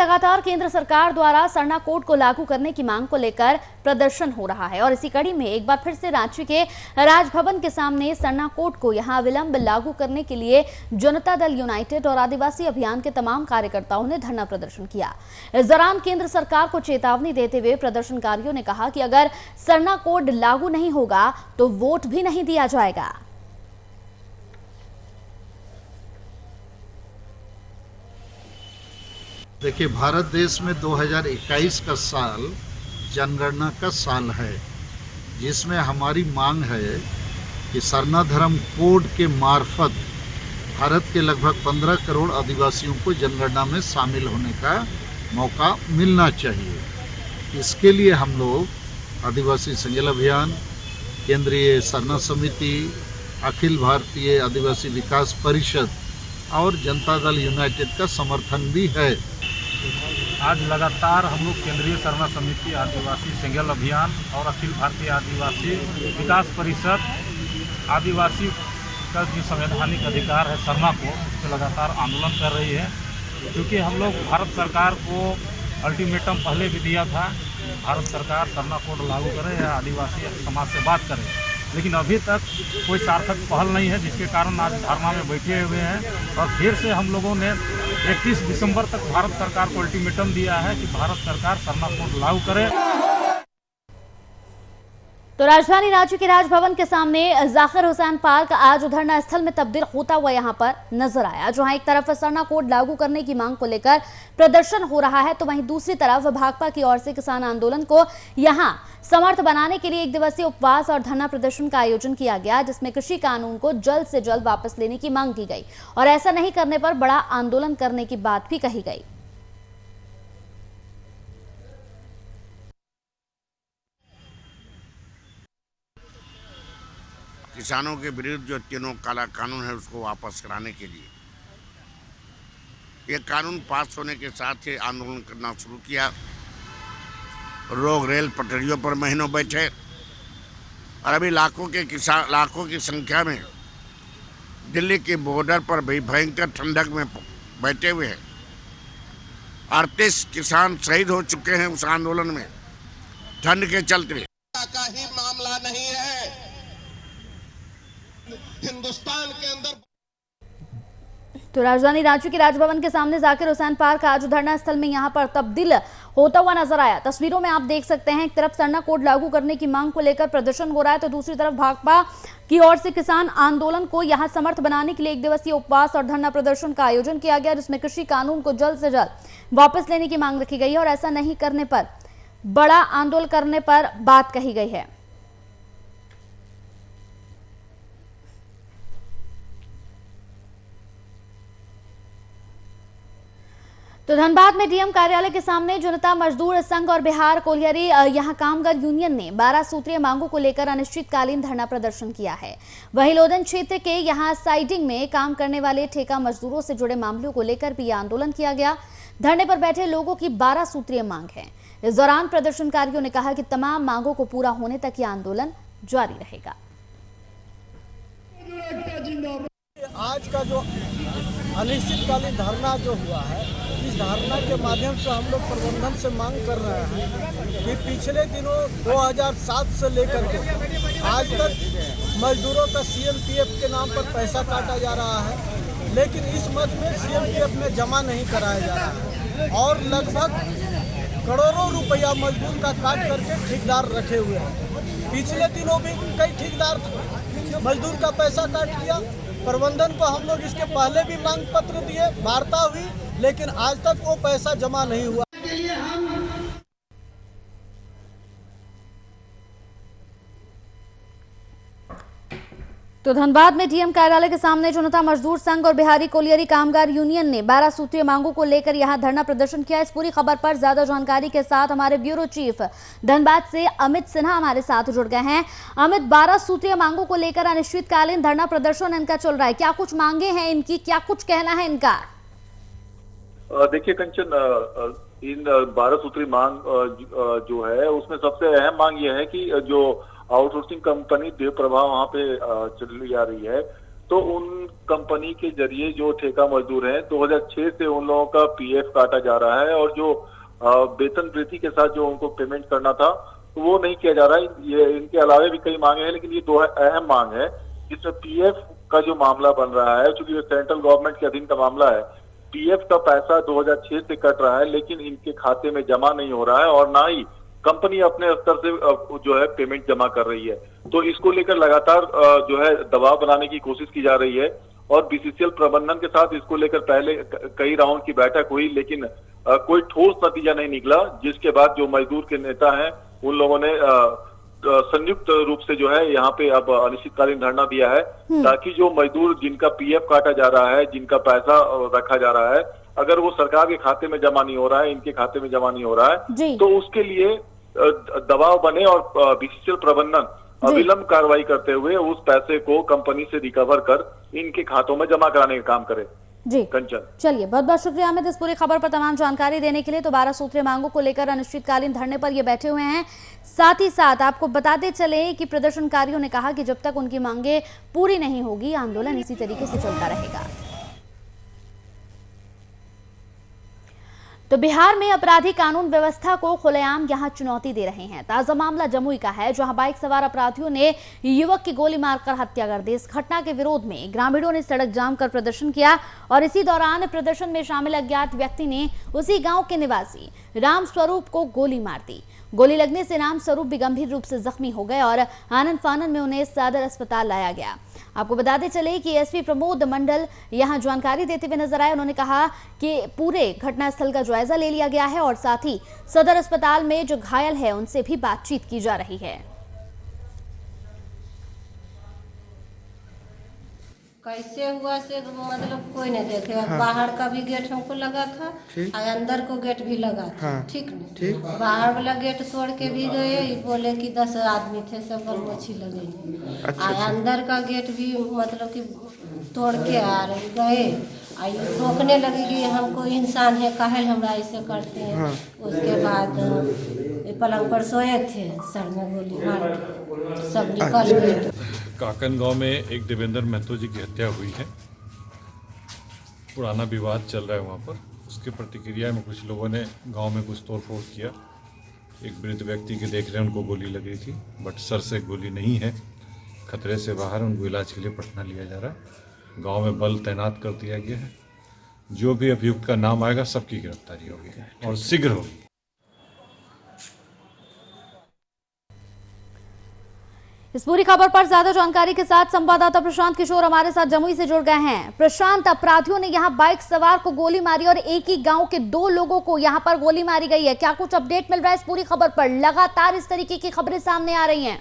लगातार केंद्र सरकार द्वारा सरना कोड को लागू करने की मांग को लेकर प्रदर्शन हो रहा है और इसी कड़ी में एक बार फिर से रांची के राजभवन के सामने सरना कोड को यहां विलंब लागू करने के लिए जनता दल यूनाइटेड और आदिवासी अभियान के तमाम कार्यकर्ताओं ने धरना प्रदर्शन किया। इस दौरान केंद्र सरकार को चेतावनी देते हुए प्रदर्शनकारियों ने कहा कि अगर सरना कोड लागू नहीं होगा तो वोट भी नहीं दिया जाएगा। देखिए, भारत देश में 2021 का साल जनगणना का साल है, जिसमें हमारी मांग है कि सरना धर्म कोड के मार्फत भारत के लगभग 15 करोड़ आदिवासियों को जनगणना में शामिल होने का मौका मिलना चाहिए। इसके लिए हम लोग आदिवासी संगठन अभियान, केंद्रीय सरना समिति, अखिल भारतीय आदिवासी विकास परिषद और जनता दल यूनाइटेड का समर्थन भी है। आज लगातार हम लोग केंद्रीय सरना समिति, आदिवासी संगठन अभियान और अखिल भारतीय आदिवासी विकास परिषद आदिवासी का जो संवैधानिक अधिकार है सरना को, उस पर लगातार आंदोलन कर रही है। क्योंकि हम लोग भारत सरकार को अल्टीमेटम पहले भी दिया था, भारत सरकार सरना कोड लागू करे या आदिवासी समाज से बात करे, लेकिन अभी तक कोई सार्थक पहल नहीं है, जिसके कारण आज धरना में बैठे हुए हैं। और फिर से हम लोगों ने 31 दिसंबर तक भारत सरकार को अल्टीमेटम दिया है कि भारत सरकार सरना कोड लागू करे। तो राजधानी रांची के राजभवन के सामने जाकिर हुसैन पार्क आज धरना स्थल में तब्दील होता हुआ यहां पर नजर आया, जहां एक तरफ सरना कोड लागू करने की मांग को लेकर प्रदर्शन हो रहा है, तो वहीं दूसरी तरफ भाकपा की ओर से किसान आंदोलन को यहां समर्थ बनाने के लिए एक दिवसीय उपवास और धरना प्रदर्शन का आयोजन किया गया, जिसमें कृषि कानून को जल्द से जल्द वापस लेने की मांग की गई और ऐसा नहीं करने पर बड़ा आंदोलन करने की बात भी कही गई। किसानों के विरुद्ध जो तीनों काला कानून है उसको वापस कराने के लिए ये कानून पास होने के साथ ही आंदोलन करना शुरू किया। लोग रेल पटरियों पर महीनों बैठे और अभी लाखों की संख्या में दिल्ली के बॉर्डर पर भी भयंकर ठंडक में बैठे हुए हैं। 38 किसान शहीद हो चुके हैं उस आंदोलन में ठंड के चलते। का ही मामला नहीं है, हिंदुस्तान के अंदर। तो राजधानी रांची के राजभवन के सामने जाकिर हुसैन पार्क आज धरना स्थल में यहां पर तब्दील होता हुआ नजर आया। तस्वीरों में आप देख सकते हैं, एक तरफ सरना कोड लागू करने की मांग को लेकर प्रदर्शन हो रहा है, तो दूसरी तरफ भाकपा की ओर से किसान आंदोलन को यहां समर्थ बनाने के लिए एक दिवसीय उपवास और धरना प्रदर्शन का आयोजन किया गया, जिसमें कृषि कानून को जल्द से जल्द वापस लेने की मांग रखी गई है और ऐसा नहीं करने पर बड़ा आंदोलन करने पर बात कही गई है। तो धनबाद में डीएम कार्यालय के सामने जनता मजदूर संघ और बिहार कोलियरी यहां कामगार यूनियन ने 12 सूत्रीय मांगों को लेकर अनिश्चितकालीन धरना प्रदर्शन किया है। वहीं लोधन क्षेत्र के यहां साइडिंग में काम करने वाले ठेका मजदूरों से जुड़े मामलों को लेकर भी आंदोलन किया गया। धरने पर बैठे लोगों की 12 सूत्रीय मांग है। इस दौरान प्रदर्शनकारियों ने कहा कि तमाम मांगों को पूरा होने तक यह आंदोलन जारी रहेगा। आज का जो अनिश्चितकालीन धरना जो हुआ है, इस धरना के माध्यम से हम लोग प्रबंधन से मांग कर रहे हैं कि पिछले दिनों 2007 से लेकर के आज तक मजदूरों का सीएमपीएफ के नाम पर पैसा काटा जा रहा है, लेकिन इस मद में सीएमपीएफ में जमा नहीं कराया जा रहा है और लगभग करोड़ों रुपया मजदूर का काट करके ठेकेदार रखे हुए हैं। पिछले दिनों भी कई ठेकेदार मजदूर का पैसा काट लिया। प्रबंधन को हम लोग इसके पहले भी मांग पत्र दिए, वार्ता हुई, लेकिन आज तक वो पैसा जमा नहीं हुआ। तो धनबाद में डीएम कार्यालय के सामने जनता मजदूर संघ और बिहारी कोलियरी कामगार यूनियन ने 12 सूत्रीय मांगों को लेकर यहां धरना प्रदर्शन किया। इस पूरी खबर पर ज्यादा जानकारी के साथ हमारे ब्यूरो चीफ धनबाद से अमित सिन्हा हमारे साथ जुड़ गए हैं। अमित, 12 सूत्रीय मांगों को लेकर अनिश्चितकालीन धरना प्रदर्शन इनका चल रहा है, क्या कुछ मांगे हैं इनकी, क्या कुछ कहना है इनका? देखिए कंचन, इन 12 सूत्री मांग जो है उसमें सबसे अहम मांग यह है कि जो आउटसोर्सिंग कंपनी देव प्रभा वहाँ पे चली जा रही है, तो उन कंपनी के जरिए जो ठेका मजदूर हैं 2006 से उन लोगों का पीएफ काटा जा रहा है और जो वेतन वृद्धि के साथ जो उनको पेमेंट करना था तो वो नहीं किया जा रहा है। ये इनके अलावे भी कई मांगे हैं, लेकिन ये दो अहम मांग है जिसमें पीएफ का जो मामला बन रहा है, चूंकि ये सेंट्रल गवर्नमेंट के अधीन का मामला है, पीएफ का पैसा 2006 से कट रहा है लेकिन इनके खाते में जमा नहीं हो रहा है और ना ही कंपनी अपने स्तर से जो है पेमेंट जमा कर रही है। तो इसको लेकर लगातार जो है दबाव बनाने की कोशिश की जा रही है और बीसीसीएल प्रबंधन के साथ इसको लेकर पहले कई राउंड की बैठक हुई, लेकिन कोई ठोस नतीजा नहीं निकला, जिसके बाद जो मजदूर के नेता हैं उन लोगों ने संयुक्त रूप से जो है यहाँ पे अब अनिश्चितकालीन धरना दिया है ताकि जो मजदूर जिनका पीएफ काटा जा रहा है, जिनका पैसा रखा जा रहा है, अगर वो सरकार के खाते में जमा नहीं हो रहा है, इनके खाते में जमा नहीं हो रहा है, तो उसके लिए दबाव बने और बीसीसीएल प्रबंधन अविलंब कार्रवाई करते हुए उस पैसे को कंपनी से रिकवर कर इनके खातों में जमा कराने का काम करे। जी कंचन, चलिए बहुत बहुत शुक्रिया अमित इस पूरी खबर पर तमाम जानकारी देने के लिए। तो 12 सूत्रीय मांगों को लेकर अनिश्चितकालीन धरने पर ये बैठे हुए हैं। साथ ही साथ आपको बताते चले कि प्रदर्शनकारियों ने कहा कि जब तक उनकी मांगे पूरी नहीं होगी आंदोलन इसी तरीके से चलता रहेगा। तो बिहार में अपराधी कानून व्यवस्था को खुलेआम यहां चुनौती दे रहे हैं। ताजा मामला जमुई का है, जहां बाइक सवार अपराधियों ने युवक की गोली मारकर हत्या कर दी। इस घटना के विरोध में ग्रामीणों ने सड़क जाम कर प्रदर्शन किया और इसी दौरान प्रदर्शन में शामिल अज्ञात व्यक्ति ने उसी गांव के निवासी राम स्वरूप को गोली मार दी। गोली लगने से राम स्वरूप भी गंभीर रूप से जख्मी हो गए और आनंद फानन में उन्हें सदर अस्पताल लाया गया। आपको बताते चले कि एसपी प्रमोद मंडल यहां जानकारी देते हुए नजर आए। उन्होंने कहा कि पूरे घटनास्थल का जायजा ले लिया गया है और साथ ही सदर अस्पताल में जो घायल है उनसे भी बातचीत की जा रही है। कैसे हुआ से मतलब कोई नहीं देखे। बाहर का भी गेट हमको लगा था और अंदर को गेट भी लगा था। ठीक नहीं, बाहर वाला गेट तोड़ के भी गए, बोले कि 10 आदमी थे सब गलमोछी लगेंगे। और अंदर का गेट भी मतलब कि तोड़ के आ रहे गए, रोकने लगे कि हमको इंसान है, काहे हमरा ऐसे करते हैं। उसके बाद पलंग पर सोए थे, सर में गोली मार के सब निकल गए। काकन गांव में एक देवेंद्र महतो जी की हत्या हुई है। पुराना विवाद चल रहा है वहां पर। उसके प्रतिक्रिया में कुछ लोगों ने गांव में कुछ तोड़फोड़ किया। एक वृद्ध व्यक्ति के देख रहे उनको गोली लगी थी, बट सर से गोली नहीं है, खतरे से बाहर। उनको इलाज के लिए पटना लिया जा रहा है। गांव में बल तैनात कर दिया गया है। जो भी अभियुक्त का नाम आएगा सबकी गिरफ्तारी होगी और शीघ्र होगी। इस पूरी खबर पर ज्यादा जानकारी के साथ संवाददाता प्रशांत किशोर हमारे साथ जमुई से जुड़ गए हैं। प्रशांत, अपराधियों ने यहां बाइक सवार को गोली मारी और एक ही गांव के 2 लोगों को यहां पर गोली मारी गई है। क्या कुछ अपडेट मिल रहा है इस पूरी खबर पर? लगातार इस तरीके की खबरें सामने आ रही हैं।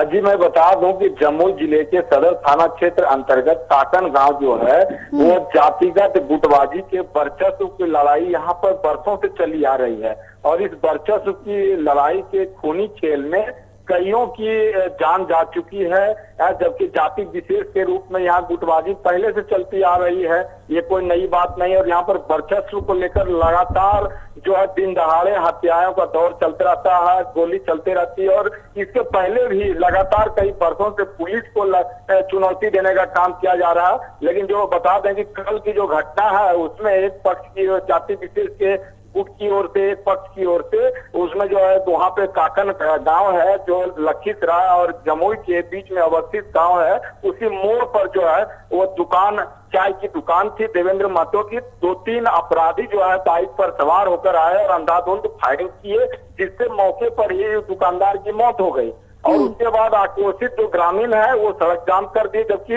जी मैं बता दूं कि जमुई जिले के सदर थाना क्षेत्र अंतर्गत काकन गांव जो है वो जातिगत गुटबाजी के वर्चस्व की लड़ाई यहाँ पर बरसों से चली आ रही है और इस वर्चस्व की लड़ाई के खूनी खेल में कईयों की जान जा चुकी है, जबकि जाति विशेष के रूप में यहाँ गुटबाजी पहले से चलती आ रही है। ये कोई नई बात नहीं और यहाँ पर वर्चस्व को लेकर लगातार जो है दिन दहाड़े हत्याओं का दौर चलते रहता है, गोली चलती रहती है और इसके पहले भी लगातार कई वर्षों से पुलिस को चुनौती देने का काम किया जा रहा है। लेकिन जो बता दें कि कल की जो घटना है उसमें एक पक्ष की जाति विशेष के गुट की ओर से, एक पक्ष की ओर से, उसमें जो है वहाँ पे काकन गांव है जो लखीसराय और जमुई के बीच में अवस्थित गांव है, उसी मोड़ पर जो है वो दुकान, चाय की दुकान थी देवेंद्र महतो की। 2-3 अपराधी जो है बाइक पर सवार होकर आए और अंधाधुंध फायरिंग किए, जिससे मौके पर ही दुकानदार की मौत हो गई और उसके बाद आक्रोशित जो ग्रामीण है वो सड़क जाम कर दी, जबकि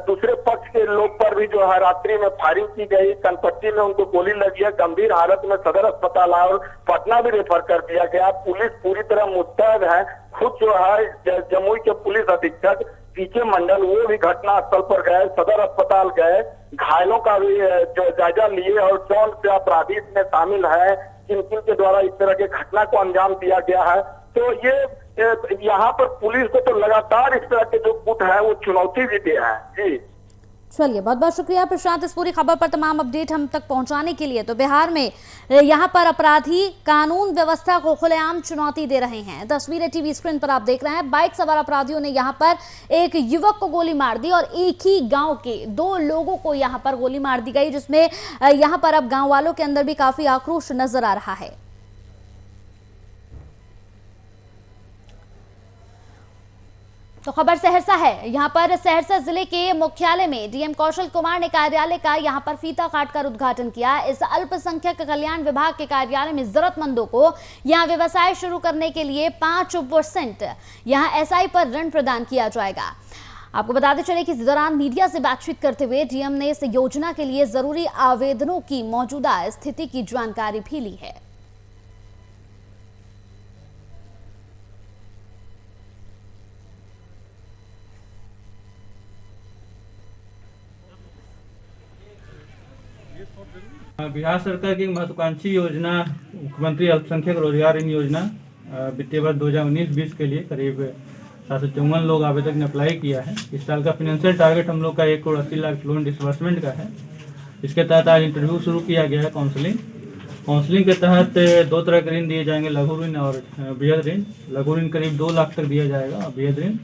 दूसरे पक्ष के लोग पर भी जो है रात्रि में फायरिंग की गई। कनपट्टी में उनको गोली लगी है, गंभीर हालत में सदर अस्पताल और पटना भी रेफर कर दिया गया। पुलिस पूरी तरह मुस्तैद है। खुद जो है जमुई के पुलिस अधीक्षक पीके मंडल वो भी घटना स्थल पर गए, सदर अस्पताल गए, घायलों का भी जो जायजा लिए और कौन से अपराधी इसमें शामिल है, किन किन के द्वारा इस तरह के घटना को अंजाम दिया गया है। तो ये यहाँ पर पुलिस को तो लगातार इस तरह के जो गुट है वो चुनौती भी दे रहा है। जी चलिए, बहुत बहुत शुक्रिया प्रशांत इस पूरी खबर पर तमाम अपडेट हम तक पहुंचाने के लिए। तो बिहार में यहां पर अपराधी कानून व्यवस्था को खुलेआम चुनौती दे रहे हैं। तस्वीरें टीवी स्क्रीन पर आप देख रहे हैं। बाइक सवार अपराधियों ने यहां पर एक युवक को गोली मार दी और एक ही गांव के 2 लोगों को यहां पर गोली मार दी गई, जिसमें यहां पर अब गांव वालों के अंदर भी काफी आक्रोश नजर आ रहा है। तो खबर सहरसा है। यहां पर सहरसा जिले के मुख्यालय में डीएम कौशल कुमार ने कार्यालय का यहां पर फीता काटकर उद्घाटन किया। इस अल्पसंख्यक कल्याण विभाग के कार्यालय में जरूरतमंदों को यहां व्यवसाय शुरू करने के लिए 5% यहां एसआई पर ऋण प्रदान किया जाएगा। आपको बताते चले कि इस दौरान मीडिया से बातचीत करते हुए डीएम ने इस योजना के लिए जरूरी आवेदनों की मौजूदा स्थिति की जानकारी भी ली है। बिहार सरकार की एक महत्वाकांक्षी योजना मुख्यमंत्री अल्पसंख्यक रोजगार ऋण योजना वित्तीय वर्ष 2019-20 के लिए करीब 754 लोग आवेदक ने अप्लाई किया है। इस साल का फाइनेंशियल टारगेट हम लोग का 1,80,00,000 लोन डिसबर्समेंट का है। इसके तहत आज इंटरव्यू शुरू किया गया है। काउंसलिंग के तहत 2 तरह के ऋण दिए जाएंगे, लघु ऋण और बृहद ऋण। लघु ऋण करीब 2 लाख तक दिया जाएगा और बृहद ऋण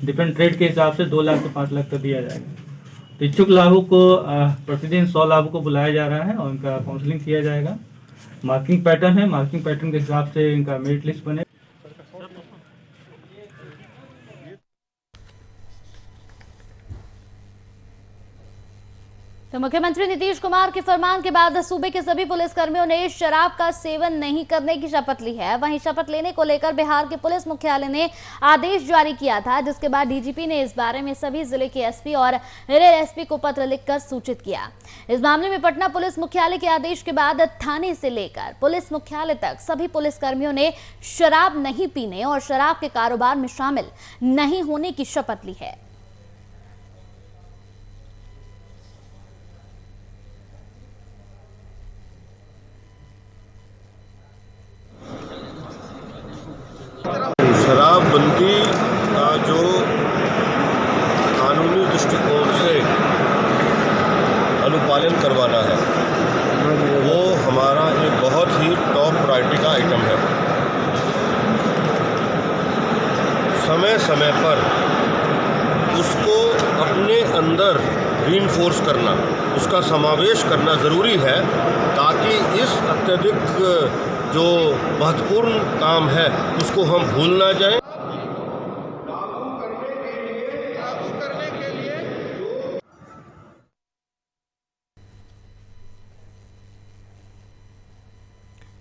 डिफरेंट ट्रेड के हिसाब से 2 लाख से 5 लाख तक दिया जाएगा। तो इच्छुक लाभुक को प्रतिदिन 100 लाभुक को बुलाया जा रहा है और इनका काउंसलिंग किया जाएगा। मार्किंग पैटर्न है, मार्किंग पैटर्न के हिसाब से इनका मेरिट लिस्ट बने। तो मुख्यमंत्री नीतीश कुमार के फरमान के बाद सूबे के सभी पुलिसकर्मियों ने शराब का सेवन नहीं करने की शपथ ली है। वहीं शपथ लेने को लेकर बिहार के पुलिस मुख्यालय ने आदेश जारी किया था, जिसके बाद डीजीपी ने इस बारे में सभी जिले के एसपी और रेल एसपी को पत्र लिखकर सूचित किया। इस मामले में पटना पुलिस मुख्यालय के आदेश के बाद थाने से लेकर पुलिस मुख्यालय तक सभी पुलिसकर्मियों ने शराब नहीं पीने और शराब के कारोबार में शामिल नहीं होने की शपथ ली है। शराबबंदी का जो कानूनी दृष्टिकोण से अनुपालन करवाना है वो हमारा एक बहुत ही टॉप प्रायोरिटी का आइटम है। समय समय पर उसको अपने अंदर रीइंफोर्स करना, उसका समावेश करना ज़रूरी है, ताकि इस अत्यधिक जो महत्वपूर्ण काम है उसको हम भूल ना जाएं।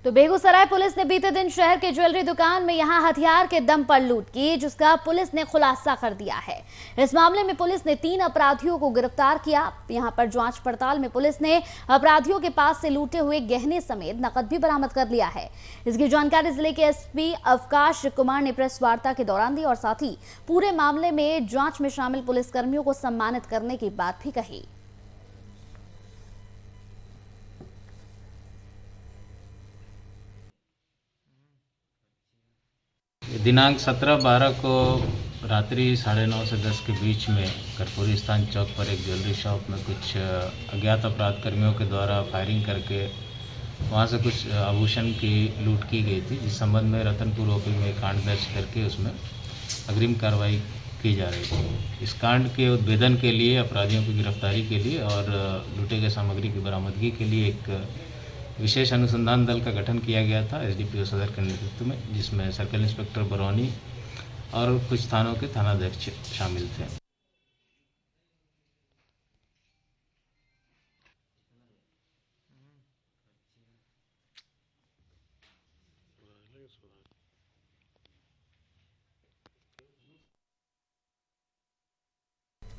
तो बेगूसराय पुलिस ने बीते दिन शहर के ज्वेलरी दुकान में यहां हथियार के दम पर लूट की, जिसका पुलिस ने खुलासा कर दिया है। इस मामले में पुलिस ने 3 अपराधियों को गिरफ्तार किया। यहां पर जांच पड़ताल में पुलिस ने अपराधियों के पास से लूटे हुए गहने समेत नकद भी बरामद कर लिया है। इसकी जानकारी जिले के एसपी अवकाश कुमार ने प्रेस वार्ता के दौरान दी और साथ ही पूरे मामले में जांच में शामिल पुलिसकर्मियों को सम्मानित करने की बात भी कही। दिनांक 17/12 को रात्रि 9:30 से 10 के बीच में कर्पूरी स्थान चौक पर एक ज्वेलरी शॉप में कुछ अज्ञात अपराध कर्मियों के द्वारा फायरिंग करके वहां से कुछ आभूषण की लूट की गई थी, जिस संबंध में रतनपुर ओपी में कांड दर्ज करके उसमें अग्रिम कार्रवाई की जा रही थी। इस कांड के उद्भेदन के लिए, अपराधियों की गिरफ्तारी के लिए और लूटे गए सामग्री की बरामदगी के लिए एक विशेष अनुसंधान दल का गठन किया गया था एसडीपीओ सदर के नेतृत्व में, जिसमें सर्कल इंस्पेक्टर बरौनी और कुछ थानों के थानाध्यक्ष शामिल थे।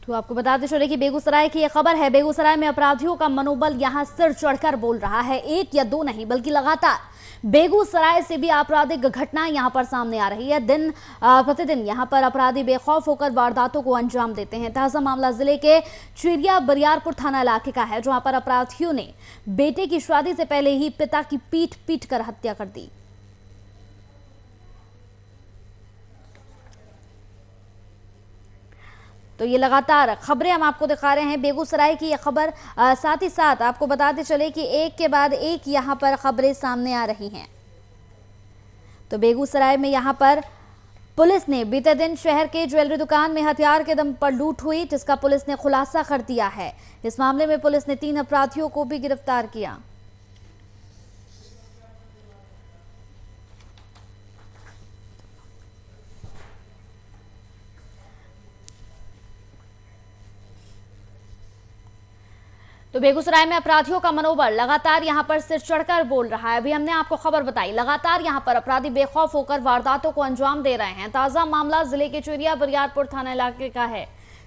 तो आपको बताते चले कि बेगूसराय की यह खबर है। बेगूसराय में अपराधियों का मनोबल यहां सिर चढ़कर बोल रहा है। 1 या 2 नहीं बल्कि लगातार बेगूसराय से भी आपराधिक घटनाएं यहां पर सामने आ रही है। दिन प्रतिदिन यहां पर अपराधी बेखौफ होकर वारदातों को अंजाम देते हैं। ताजा मामला जिले के चिड़िया बरियारपुर थाना इलाके का है, जहां पर अपराधियों ने बेटे की शादी से पहले ही पिता की पीट कर हत्या कर दी। तो ये लगातार खबरें हम आपको दिखा रहे हैं बेगूसराय की ये खबर। साथ ही साथ आपको बताते चले कि एक के बाद एक यहाँ पर खबरें सामने आ रही हैं। तो बेगूसराय में यहाँ पर पुलिस ने बीते दिन शहर के ज्वेलरी दुकान में हथियार के दम पर लूट हुई, जिसका पुलिस ने खुलासा कर दिया है। इस मामले में पुलिस ने 3 अपराधियों को भी गिरफ्तार किया। तो बेगूसराय में अपराधियों का मनोबल लगातार यहां पर सिर चढ़कर बोल रहा है। अभी हमने आपको खबर बताई, लगातार यहां पर अपराधी बेखौफ होकर वारदातों को अंजाम दे रहे हैं। ताजा मामला जिले के चुरिया बरियारपुर थाना इलाके का है,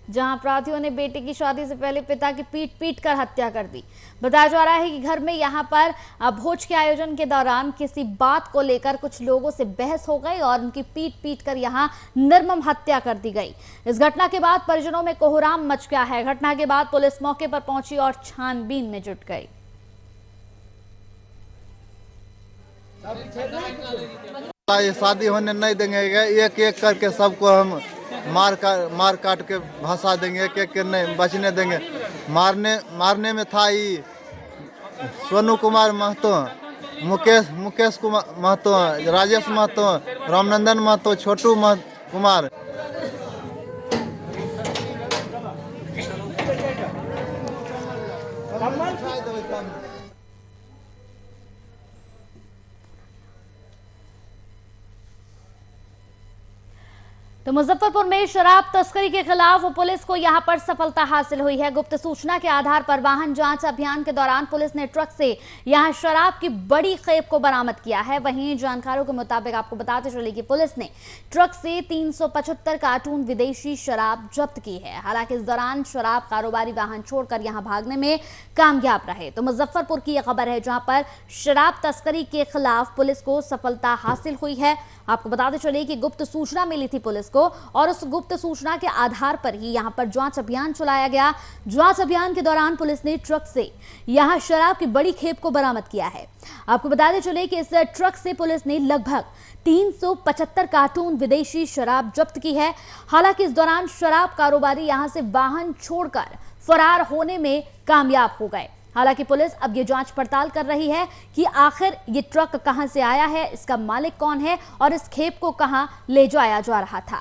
जहां अपराधियों ने बेटे की शादी से पहले पिता की पीट कर हत्या कर दी। बताया जा रहा है कि घर में यहां पर भोज के आयोजन के दौरान किसी बात को लेकर कुछ लोगों से बहस हो गई और उनकी पीट कर यहां निर्मम हत्या कर दी गई। इस घटना के बाद परिजनों में कोहराम मच गया है। घटना के बाद पुलिस मौके पर पहुंची और छानबीन में जुट गई। शादी होने नहीं देंगे, एक एक करके सबको हम मार काट के भसा देंगे, एक एक के नहीं बचने देंगे। मारने में था ये सोनू कुमार महतो, मुकेश कुमार महतो, राजेश महतो, रामनंदन महतो, छोटू कुमार। तो मुजफ्फरपुर में शराब तस्करी के खिलाफ पुलिस को यहां पर सफलता हासिल हुई है। गुप्त सूचना के आधार पर वाहन जांच अभियान के दौरान पुलिस ने ट्रक से यहां शराब की बड़ी खेप को बरामद किया है। वहीं जानकारों के मुताबिक आपको बताते चले कि पुलिस ने ट्रक से 375 कार्टून विदेशी शराब जब्त की है। हालांकि इस दौरान शराब कारोबारी वाहन छोड़कर यहां भागने में कामयाब रहे। तो मुजफ्फरपुर की यह खबर है, जहां पर शराब तस्करी के खिलाफ पुलिस को सफलता हासिल हुई है। आपको बताते चले कि गुप्त सूचना मिली थी पुलिस को और उस गुप्त सूचना के आधार पर ही यहां पर जांच अभियान चलाया गया। जांच अभियान के दौरान पुलिस ने ट्रक से यहां शराब की बड़ी खेप को बरामद किया है। आपको बताते चले कि इस ट्रक से पुलिस ने लगभग 375 कार्टून विदेशी शराब जब्त की है। हालांकि इस दौरान शराब कारोबारी यहां से वाहन छोड़कर फरार होने में कामयाब हो गए। हालांकि पुलिस अब ये जांच पड़ताल कर रही है कि आखिर ये ट्रक कहां से आया है, इसका मालिक कौन है और इस खेप को कहां ले जाया जा रहा था।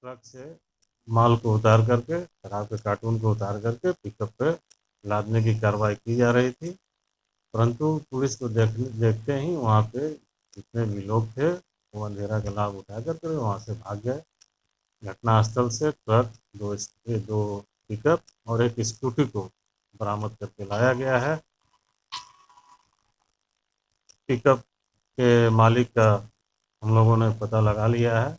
ट्रक से माल को उतार करके, शराब के कार्टून को उतार करके पिकअप पे लादने की कार्रवाई की जा रही थी, परंतु पुलिस को देखते ही वहाँ पे जितने भी लोग थे वो अंधेरा का लाभ उठा करके वहाँ से भाग गए। घटनास्थल से ट्रक, दो पिकअप और एक स्कूटी को बरामद करके लाया गया है। पिकअप के मालिक का हम लोगों ने पता लगा लिया है।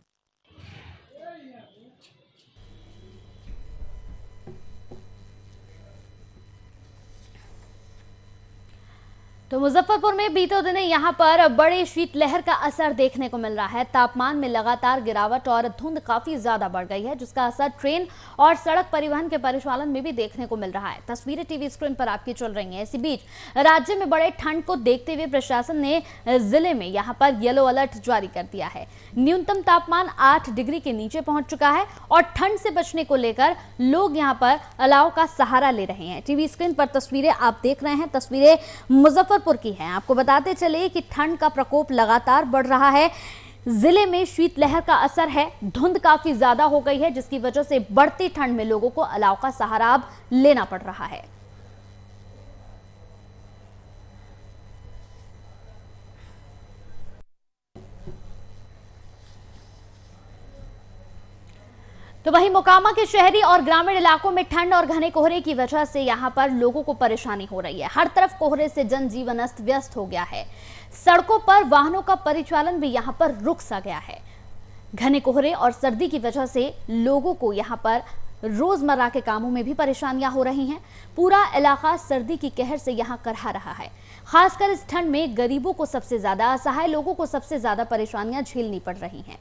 तो मुजफ्फरपुर में बीते दिनों यहां पर बड़े शीतलहर का असर देखने को मिल रहा है। तापमान में लगातार गिरावट और धुंध काफी ज्यादा बढ़ गई है, जिसका असर ट्रेन और सड़क परिवहन के परिचालन में भी देखने को मिल रहा है। तस्वीरें टीवी स्क्रीन पर आपकी चल रही हैं। इसी बीच राज्य में बड़े ठंड को देखते हुए प्रशासन ने जिले में यहां पर येलो अलर्ट जारी कर दिया है। न्यूनतम तापमान 8 डिग्री के नीचे पहुंच चुका है और ठंड से बचने को लेकर लोग यहां पर अलाव का सहारा ले रहे हैं। टीवी स्क्रीन पर तस्वीरें आप देख रहे हैं, तस्वीरें मुजफ्फरपुर की हैं। आपको बताते चले कि ठंड का प्रकोप लगातार बढ़ रहा है। जिले में शीतलहर का असर है, धुंध काफी ज्यादा हो गई है, जिसकी वजह से बढ़ती ठंड में लोगों को अलाव का सहारा अब लेना पड़ रहा है। तो वहीं मोकामा के शहरी और ग्रामीण इलाकों में ठंड और घने कोहरे की वजह से यहां पर लोगों को परेशानी हो रही है। हर तरफ कोहरे से जनजीवन अस्त व्यस्त हो गया है। सड़कों पर वाहनों का परिचालन भी यहां पर रुक सा गया है। घने कोहरे और सर्दी की वजह से लोगों को यहां पर रोजमर्रा के कामों में भी परेशानियां हो रही हैं। पूरा इलाका सर्दी की कहर से यहां करहा रहा है। खासकर इस ठंड में गरीबों को सबसे ज्यादा, असहाय लोगों को सबसे ज्यादा परेशानियां झेलनी पड़ रही हैं।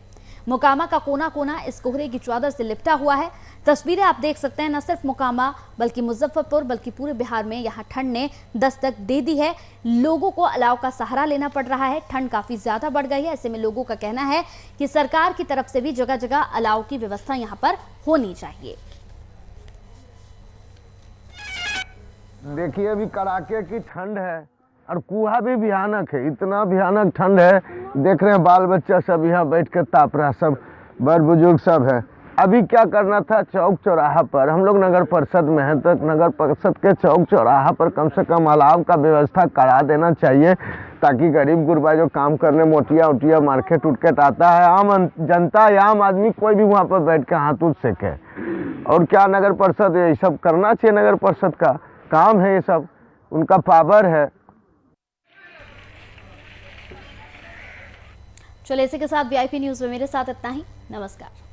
मोकामा का कोना कोना इस कोहरे की चादर से लिपटा हुआ है। तस्वीरें आप देख सकते हैं, न सिर्फ मोकामा बल्कि मुजफ्फरपुर बल्कि पूरे बिहार में यहाँ ठंड ने दस्तक दे दी है। लोगों को अलाव का सहारा लेना पड़ रहा है। ठंड काफी ज्यादा बढ़ गई है। ऐसे में लोगों का कहना है कि सरकार की तरफ से भी जगह जगह अलाव की व्यवस्था यहाँ पर होनी चाहिए। देखिए अभी कड़ाके की ठंड है और कुहा भी भयानक है, इतना भयानक ठंड है। देख रहे हैं बाल बच्चा सब यहाँ बैठ कर ताप रहा, सब बड़ बुजुर्ग सब है। अभी क्या करना था, चौक चौराहा पर हम लोग नगर परिषद में हैं तो नगर परिषद के चौक चौराहा पर कम से कम अलाव का व्यवस्था करा देना चाहिए, ताकि गरीब गुरबा जो काम करने मोटिया उटिया मार्केट उटकेट आता है, आम जनता या आम आदमी कोई भी वहाँ पर बैठ के हाथ उठ सके। और क्या नगर परिषद ये सब करना चाहिए, नगर परिषद का काम है, ये सब उनका पावर है। चलिए इसी के साथ VIP न्यूज में मेरे साथ इतना ही। नमस्कार।